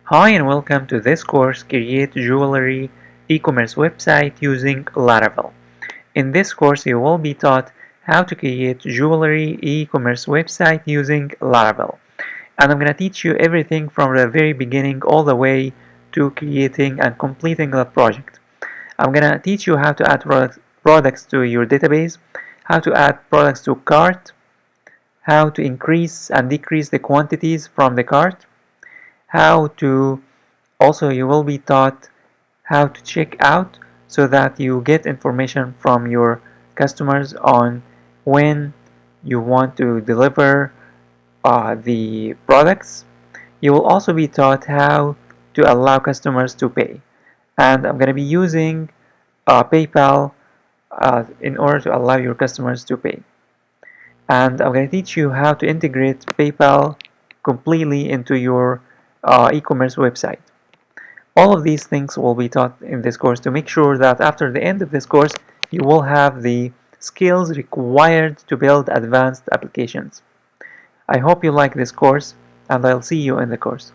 Hi and welcome to this course, Create Jewelry e-commerce website using Laravel. In this course, you will be taught how to create jewelry e-commerce website using Laravel. And I'm going to teach you everything from the very beginning all the way to creating and completing the project. I'm going to teach you how to add products to your database, how to add products to cart, how to increase and decrease the quantities from the cart, how to also you will be taught how to check out so that you get information from your customers on when you want to deliver the products. You will also be taught how to allow customers to pay. And I'm going to be using PayPal in order to allow your customers to pay. And I'm going to teach you how to integrate PayPal completely into your e-commerce website. All of these things will be taught in this course to make sure that after the end of this course, you will have the skills required to build advanced applications. I hope you like this course, and I'll see you in the course.